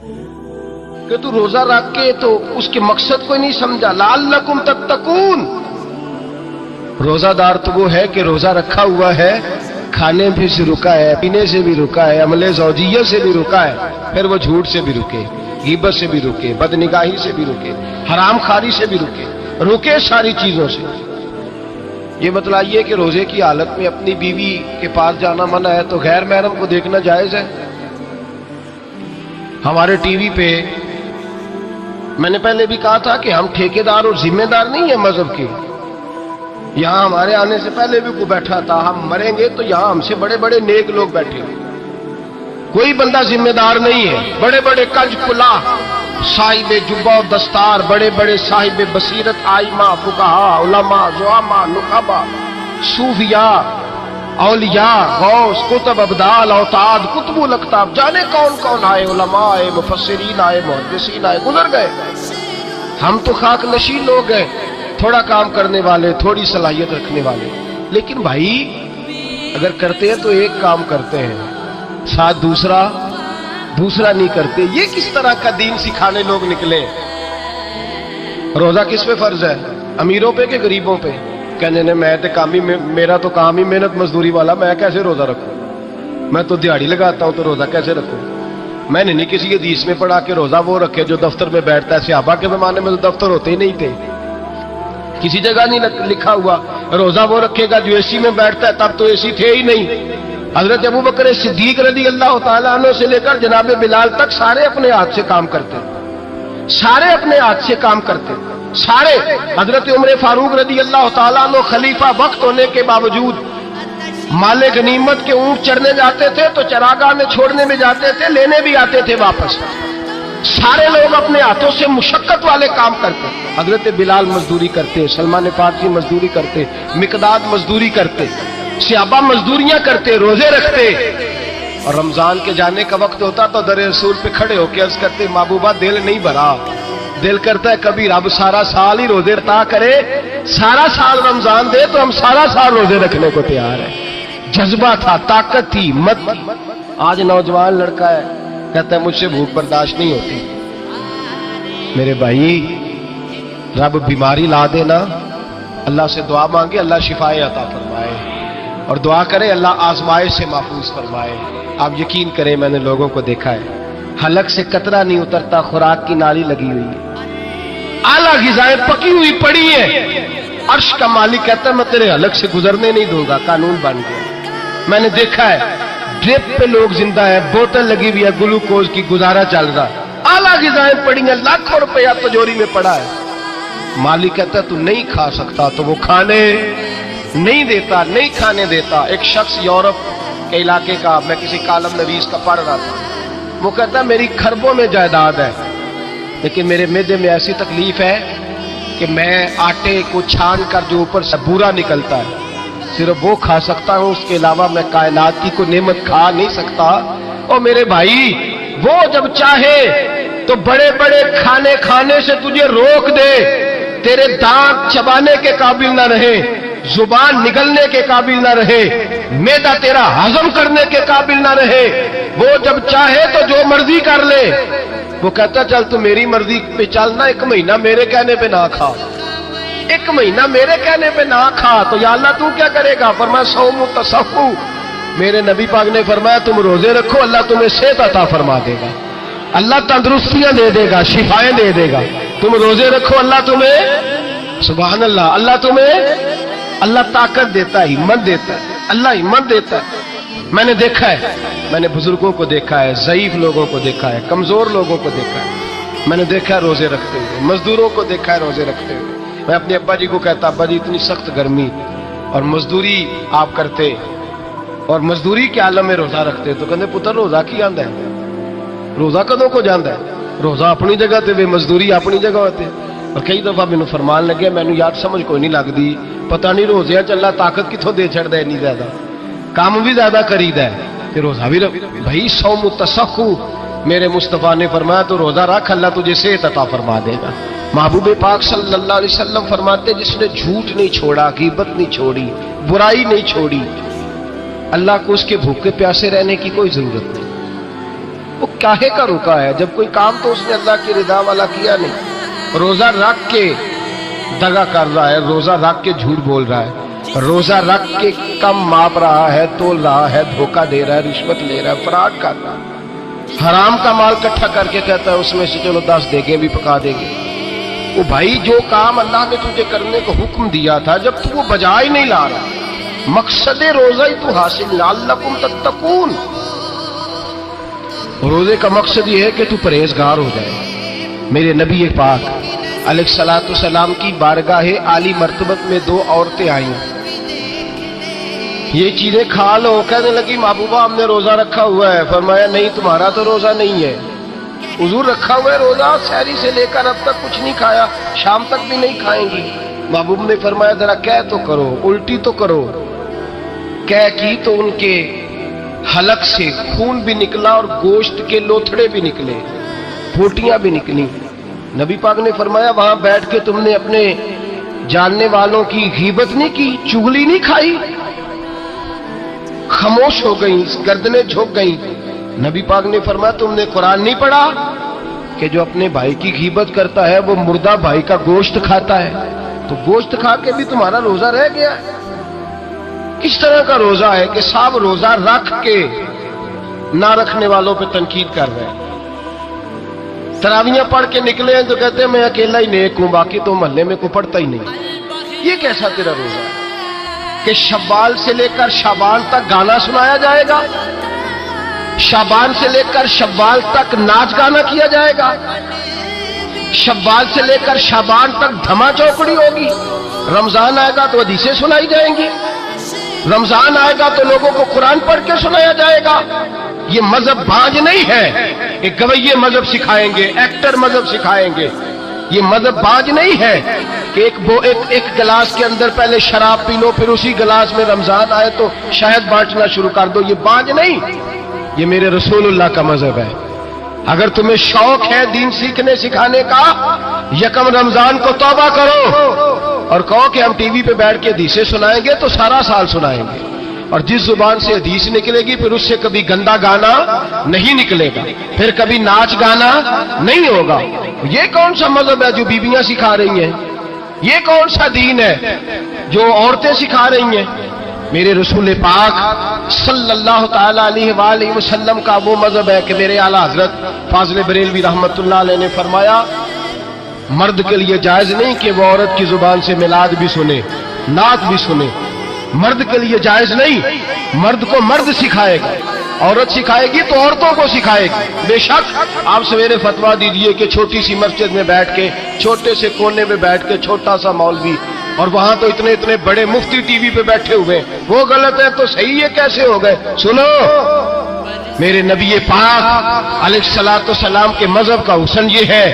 کہ تو روزہ رکھ کے تو اس کے مقصد کو نہیں سمجھا. لعلکم تتقون. روزہ دار تو وہ ہے کہ روزہ رکھا ہوا ہے، کھانے بھی سے رکا ہے، پینے سے بھی رکا ہے، عمل زوجیہ سے بھی رکا ہے، پھر وہ جھوٹ سے بھی رکے، غیبت سے بھی رکے، بدنگاہی سے بھی رکے، حرام خواری سے بھی رکے ساری چیزوں سے. یہ بتلائیے کہ روزے کی حالت میں اپنی بیوی کے پاس جانا منع ہے تو غیر محرم کو دیکھنا جائز ہے؟ ہمارے ٹی وی پہ میں نے پہلے بھی کہا تھا کہ ہم ٹھیکیدار اور ذمہ دار نہیں ہیں مذہب کے. یہاں ہمارے آنے سے پہلے بھی کوئی بیٹھا تھا، ہم مریں گے تو یہاں ہم سے بڑے بڑے نیک لوگ بیٹھے ہیں. کوئی بندہ ذمہ دار نہیں ہے. بڑے بڑے کنج کلا، صاحب جبہ و دستار، بڑے بڑے صاحب بصیرت، آئمہ، فقہاء، علماء، زعماء، نقباء، صوفیاء، اولیاء، غوث، کتب، ابدال، اوتاد، کتب الاقطاب، جانے کون کون آئے، علماء آئے، مفسرین آئے، محدثین آئے، گزر گئے. ہم تو خاک نشین لوگ ہیں، تھوڑا کام کرنے والے، تھوڑی صلاحیت رکھنے والے. لیکن بھائی اگر کرتے ہیں تو ایک کام کرتے ہیں، ساتھ دوسرا نہیں کرتے. یہ کس طرح کا دین سکھانے لوگ نکلے؟ روزہ کس پہ فرض ہے؟ امیروں پہ کہ غریبوں پہ؟ کہنے نے میں میرا تو کام ہی محنت مزدوری والا، میں کیسے روزہ رکھوں؟ میں تو دیہڑی لگاتا ہوں تو روزہ کیسے رکھوں؟ میں نے نہیں کسی حدیث میں پڑھا کہ روزہ وہ رکھے جو دفتر میں بیٹھتا ہے. صحابہ کے زمانے میں تو دفتر ہوتے ہی نہیں تھے، کسی جگہ نہیں لکھا ہوا روزہ وہ رکھے گا جو اے سی میں بیٹھتا ہے. تب تو اے سی تھے ہی نہیں. حضرت ابو بکر صدیق رضی اللہ تعالیٰ عنہ سے لے کر جناب بلال تک سارے اپنے ہاتھ سے کام کرتے، سارے اپنے ہاتھ سے کام کرتے، سارے. حضرت عمر فاروق رضی اللہ تعالیٰ عنہ خلیفہ وقت ہونے کے باوجود مال غنیمت کے اونٹ چرنے جاتے تھے تو چراگاہ میں چھوڑنے میں جاتے تھے، لینے بھی آتے تھے واپس. سارے لوگ اپنے ہاتھوں سے مشقت والے کام کرتے. حضرت بلال مزدوری کرتے، سلمان فارسی مزدوری کرتے، مقداد مزدوری کرتے، صحابہ مزدوریاں کرتے، روزے رکھتے. اور رمضان کے جانے کا وقت ہوتا تو در رسول پہ کھڑے ہو کے عرض کرتے محبوبہ دل نہیں بھرا، دل کرتا ہے کبھی رب سارا سال ہی روزے عطا کرے، سارا سال رمضان دے تو ہم سارا سال روزے رکھنے کو تیار ہیں. جذبہ تھا، طاقت تھی، ہمت تھی. آج نوجوان لڑکا ہے کہتا ہے مجھ سے بھوک برداشت نہیں ہوتی. میرے بھائی رب بیماری لا دینا، اللہ سے دعا مانگے اللہ شفائے عطا فرمائے، اور دعا کرے اللہ آزمائش سے محفوظ فرمائے. آپ یقین کریں میں نے لوگوں کو دیکھا ہے حلق سے قطرہ نہیں اترتا، خوراک کی نالی لگی ہوئی ہے، اعلیٰ غذائیں پکی ہوئی پڑی ہیں. عرش کا مالک کہتا ہے میں تیرے حلق سے گزرنے نہیں دوں گا. قانون بن گیا. میں نے دیکھا ہے ڈرپ پہ لوگ زندہ ہے، بوتل لگی ہوئی ہے گلوکوز کی، گزارا چل رہا. اعلیٰ غذائیں پڑی ہیں، لاکھوں روپیہ تجوری میں پڑا ہے. مالک کہتا ہے تو نہیں کھا سکتا تو وہ کھانے نہیں دیتا، نہیں کھانے دیتا. ایک شخص یورپ کے علاقے کا، میں کسی کالم نویس کا پڑھ رہا تھا، وہ کہتا ہے میری کھربوں میں جائیداد ہے لیکن میرے معدے میں ایسی تکلیف ہے کہ میں آٹے کو چھان کر جو اوپر سے بورا نکلتا ہے صرف وہ کھا سکتا ہوں، اس کے علاوہ میں کائنات کی کوئی نعمت کھا نہیں سکتا. اور میرے بھائی وہ جب چاہے تو بڑے بڑے کھانے کھانے سے تجھے روک دے، تیرے دانت چبانے کے قابل نہ رہے، زبان نگلنے کے قابل نہ رہے، معدہ تیرا ہضم کرنے کے قابل نہ رہے. وہ جب چاہے تو جو مرضی کر لے. وہ کہتا چل تو میری مرضی پہ چلنا، 1 مہینہ میرے کہنے پہ نہ کھا، 1 مہینہ میرے کہنے پہ نہ کھا. تو یا اللہ تو کیا کرے گا؟ فرمایا صوم تصفو. میرے نبی پاک نے فرمایا تم روزے رکھو اللہ تمہیں صحت عطا فرما دے گا، اللہ تندرستیاں دے دے گا، شفائیں دے دے گا. تم روزے رکھو اللہ تمہیں، سبحان اللہ، اللہ طاقت دیتا ہے، ہمت دیتا ہے، اللہ ہمت دیتا ہے. میں نے دیکھا ہے، میں نے بزرگوں کو دیکھا ہے، ضعیف لوگوں کو دیکھا ہے، کمزور لوگوں کو دیکھا ہے. میں نے دیکھا ہے روزے رکھتے ہوئے، مزدوروں کو دیکھا ہے روزے رکھتے ہوئے. میں اپنے ابا جی کو کہتا ابا جی اتنی سخت گرمی اور مزدوری آپ کرتے اور مزدوری کے عالم میں روزہ رکھتے تو کہتے پتر روزہ کی آندا ہے، روزہ کدوں کو جاندا ہے؟ روزہ اپنی جگہ تے وے مزدوری اپنی جگہ ہوتے. اور کئی دفعہ مینوں فرمان لگے مینوں یاد سمجھ کوئی نہیں لگتی، پتہ نہیں روزے چ اللہ طاقت کتوں دے چھڑدا ہے، اتنی زیادہ کام بھی زیادہ کریدا ہے تے روزہ بھی بھائی صوم تصخو. میرے مصطفیٰ نے فرمایا تو روزہ رکھ اللہ تجھے صحت عطا فرما دے گا. محبوب پاک صلی اللہ علیہ وسلم فرماتے جس نے جھوٹ نہیں چھوڑا، غیبت نہیں چھوڑی، برائی نہیں چھوڑی، اللہ کو اس کے بھوکے پیاسے رہنے کی کوئی ضرورت نہیں. وہ काहे का रुका है? जब कोई काम तो उसने अल्लाह की रिदा वाला किया नहीं। रोजा रख के दगा कर रहा है, रोजा रख के झूठ बोल रहा है, रोजा रख के कम माप रहा है, तोल रहा है, धोखा दे रहा है, रिश्वत ले रहा है, फ्रॉड कर रहा है, हराम का माल इकट्ठा करके कहता है उसमें से चलो 10 देंगे भी पका देंगे। वो भाई जो काम अल्लाह ने तुझे करने को हुक्म दिया था, जब तू वो बजा ही नहीं ला रहा, मकसद रोजा ही तो हासिल लअल्लकुम तत्तकून। रोजे का मकसद ये है कि तू परहेजगार हो जाए। मेरे नबी पाक अलैहिस्सलातु सलाम की बारगाह आली मर्तबत में 2 औरतें आई, ये चीजें खा लो। कहने लगी महबूबा हमने रोजा रखा हुआ है। फरमाया नहीं, तुम्हारा तो रोजा नहीं है, हुजूर रखा हुआ है रोजा, सहरी से लेकर अब तक कुछ नहीं खाया, शाम तक भी नहीं खाएंगी। महबूब ने फरमाया जरा कह तो करो, उल्टी तो करो। कह की तो उनके हलक से खून भी निकला और गोश्त के लोथड़े भी निकले, फूटियां भी निकली। नबी पाक ने फरमाया वहां बैठ के तुमने अपने जानने वालों की गीबत नहीं की, चुगली नहीं खाई? खामोश हो गई, गर्दनें झुक गई। नबी पाक ने फरमाया तुमने कुरान नहीं पढ़ा कि जो अपने भाई की गीबत करता है वो मुर्दा भाई का गोश्त खाता है? तो गोश्त खा के भी तुम्हारा रोजा रह गया। किस तरह का रोजा है कि साहब रोजा रख के ना रखने वालों पे तनकीद कर रहे हैं। तरावियां पढ़ के निकले हैं तो कहते हैं मैं अकेला ही नेक हूं, बाकी तो मोहल्ले में कोई पढ़ता ही नहीं। ये कैसा तेरा रोजा है कि शव्वाल से लेकर शाबान तक गाना सुनाया जाएगा, शाबान से लेकर शव्वाल तक नाच गाना किया जाएगा, शव्वाल से लेकर शाबान तक धमा चौकड़ी होगी, रमजान आएगा तो हदीसें सुनाई जाएंगी, रमजान आएगा तो लोगों को कुरान पढ़ के सुनाया जाएगा। ये मजहब बाज नहीं है, एक गवैये मजहब सिखाएंगे, एक्टर मजहब सिखाएंगे। ये मजहब बाज नहीं है कि एक गिलास के अंदर पहले शराब पी लो, फिर उसी गिलास में रमजान आए तो शहद बांटना शुरू कर दो। ये बाज नहीं, ये मेरे रसूलुल्लाह का मजहब है। अगर तुम्हें शौक है दीन सीखने सिखाने का, यकम रमजान को तौबा करो और कहो कि हम टीवी पे बैठ के हदीसें सुनाएंगे तो सारा साल सुनाएंगे, और जिस जुबान से हदीस निकलेगी फिर उससे कभी गंदा गाना नहीं निकलेगा, फिर कभी नाच गाना नहीं होगा। ये कौन सा मजहब है जो बीबियां सिखा रही हैं? ये कौन सा दीन है जो औरतें सिखा रही हैं? मेरे रसूल पाक सल्लल्लाहु ताला अलैहि वसल्लम का वो मजहब है कि मेरे आला हजरत फाजिल बरेलवी रहमतुल्लाह अलैह ने फरमाया मर्द के लिए जायज नहीं कि वो औरत की जुबान से मिलाद भी सुने, नात भी सुने। मर्द के लिए जायज नहीं, मर्द को मर्द सिखाएगा, औरत सिखाएगी तो औरतों को सिखाएगी। बेशक आप सवेरे फतवा दीजिए कि छोटी सी मस्जिद में बैठ के, छोटे से कोने में बैठ के छोटा सा मौलवी, और वहां तो इतने इतने बड़े मुफ्ती टीवी पे बैठे हुए, वो गलत है तो सही है, कैसे हो गए? सुनो, मेरे नबी पाक अलैहिस्सलातु सलाम के मजहब का हुस्न ये है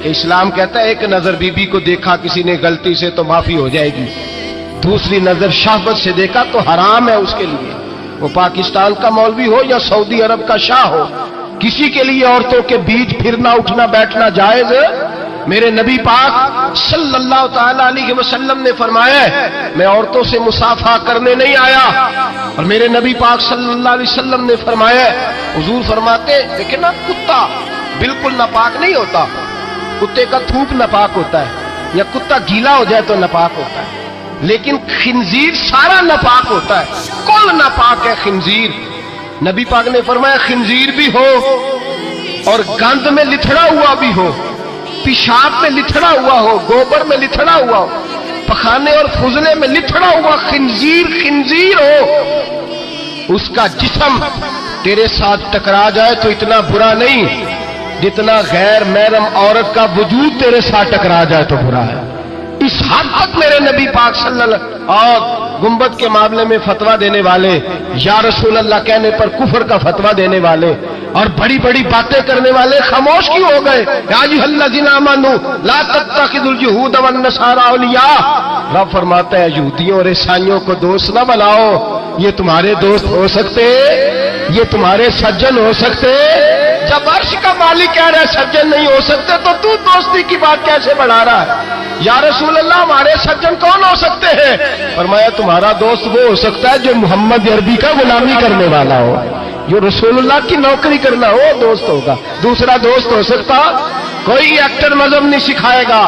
कि इस्लाम कहता है एक नजर बीबी को देखा किसी ने गलती से तो माफी हो जाएगी, दूसरी नजर शहवत से देखा तो हराम है उसके लिए। वो पाकिस्तान का मौलवी हो या सऊदी अरब का शाह हो, किसी के लिए औरतों के बीच फिरना उठना बैठना जायज है? मेरे नबी पाक सल्लल्लाहु ताला अलैहि वसल्लम ने फरमाया मैं औरतों से मुसाफा करने नहीं आया, और मेरे नबी पाक सल्लल्लाहु अलैहि वसल्लम ने फरमाया, हुजूर फरमाते देखिए ना, कुत्ता बिल्कुल नापाक नहीं होता, कुत्ते का थूक नापाक होता है, या कुत्ता गीला हो जाए तो नापाक होता है, लेकिन खिंजीर सारा नापाक होता है, कुल नापाक है खिंजीर। नबी पाक ने फरमाया खिंजीर भी हो और गंद में लिथड़ा हुआ भी हो, पेशाब में लिथड़ा हुआ हो, गोबर में लिथड़ा हुआ हो, पखाने और फुजले में लिथड़ा हुआ खिंजीर खिंजीर हो, उसका जिस्म तेरे साथ टकरा जाए तो इतना बुरा नहीं जितना गैर महरम औरत का वजूद तेरे साथ टकरा जाए तो बुरा है। इस हद तक मेरे नबी पाक सल्लल्लाहु और गुंबद के मामले में फतवा देने वाले, या रसूल अल्लाह कहने पर कुफर का फतवा देने वाले और बड़ी बड़ी बातें करने वाले खामोश क्यों हो गए? या अय्युहल्लज़ीना आमनू ला तत्तखिज़ुल यहूद वन नसारा औलिया। रब फरमाता है यहूदियों और ईसाइयों को दोस्त ना बनाओ, ये तुम्हारे दोस्त हो सकते, ये तुम्हारे सज्जन हो सकते। जब अर्श का मालिक कह रहा है सज्जन नहीं हो सकते तो तू दोस्ती की बात कैसे बढ़ा रहा है? या रसूल अल्लाह हमारे सज्जन कौन हो सकते हैं? फरमाया तुम्हारा दोस्त वो हो सकता है जो मोहम्मद अरबी का गुलामी करने वाला हो, जो रसूलुल्लाह की नौकरी करना वो दोस्त होगा, दूसरा दोस्त हो सकता? कोई एक्टर मजहब नहीं सिखाएगा,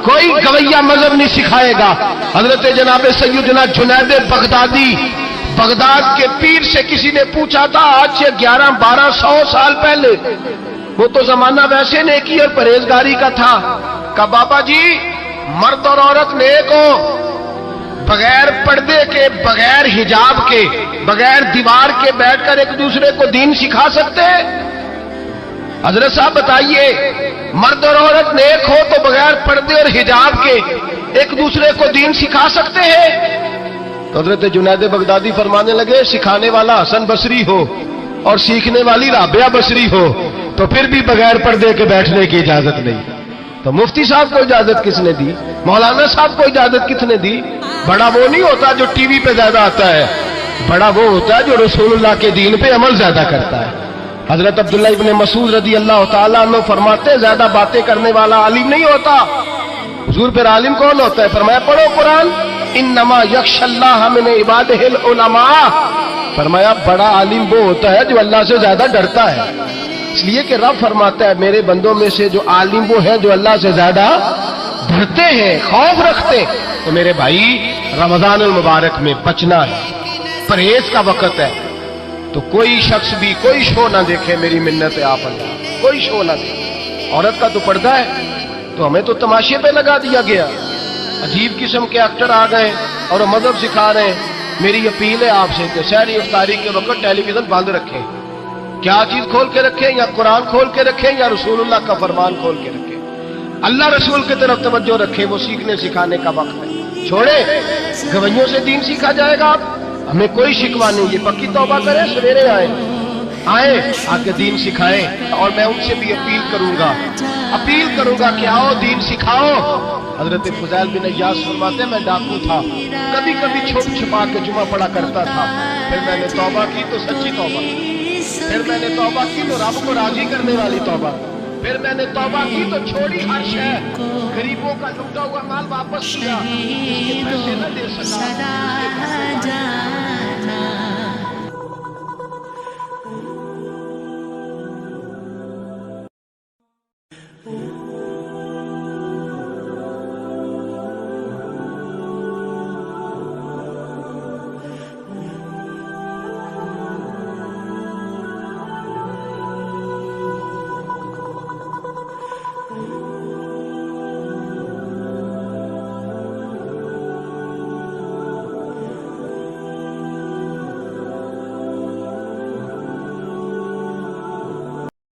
कोई गवैया मजहब नहीं सिखाएगा। हजरत जनाब सैयदना जुनैद बगदादी, बगदाद के पीर से किसी ने पूछा था आज से 1100-1200 साल पहले, वो तो जमाना वैसे नेकी और परहेजगारी का था, कहा बाबा जी मर्द और औरत नेक हो, बगैर पर्दे के, बगैर हिजाब के, बगैर दीवार के बैठकर एक दूसरे को दीन सिखा सकते हैं? हजरत साहब बताइए, मर्द और औरत नेक हो तो बगैर पर्दे और हिजाब के एक दूसरे को दीन सिखा सकते हैं? तो हजरत जुनैद बगदादी फरमाने लगे सिखाने वाला हसन बसरी हो और सीखने वाली राबिया बसरी हो तो फिर भी बगैर पर्दे के बैठने की इजाजत नहीं। तो मुफ्ती साहब को इजाजत किसने दी? मौलाना साहब को इजाजत किसने दी? बड़ा वो नहीं होता जो टीवी पे ज्यादा आता है, बड़ा वो होता है जो रसूलुल्लाह के दीन पे अमल ज्यादा करता है। हजरत अब्दुल्ला इब्ने मसूद रदी अल्लाह ताला अन्हु फरमाते ज्यादा बातें करने वाला आलिम नहीं होता। हुजूर फिर आलिम कौन होता है? फरमाया पढ़ो कुरान, इन्नमा यख्शल्लाह मिन इबादिहिल उलमा। फरमाया बड़ा आलिम वो होता है जो अल्लाह से ज्यादा डरता है, इसलिए कि रब फरमाता है मेरे बंदों में से जो आलिम वो है जो अल्लाह से ज्यादा डरते हैं, खौफ रखते हैं। तो मेरे भाई रमजान अल मुबारक में बचना है, परहेज का वक्त है, तो कोई शख्स भी कोई शो ना देखे, मेरी मिन्नत है आप अल्लाह, कोई शो ना देखे। औरत का तो पर्दा है, तो हमें तो तमाशे पे लगा दिया गया, अजीब किस्म के एक्टर आ गए और मजहब सिखा रहे हैं। मेरी अपील है आपसे कि सहरी इफ्तारी के वक्त टेलीविजन बंद रखें। क्या चीज खोल के रखें? या कुरान खोल के रखें या रसूलुल्लाह का फरमान खोल के रखें। अल्लाह रसूल की तरफ तवज्जो रखें, वो सीखने सिखाने का वक्त है। छोड़े गवैयों से दीन सीखा जाएगा, हमें कोई शिकवा नहीं। ये पक्की तौबा करें, सवेरे आए आके दीन सिखाएं। और मैं उनसे भी अपील करूंगा कि आओ दीन सिखाओ। हजरत फुज़ैल बिन इयास फरमाते मैं डाकू था, कभी कभी छुप छुपा के जुमा पढ़ा करता था, फिर मैंने तौबा की तो सच्ची तौबा, फिर मैंने तौबा की तो रब को राजी करने वाली तौबा, फिर मैंने तौबा की तो छोड़ी हर शय, गरीबों का लूटा हुआ माल वापस किया, पैसे न दे सका।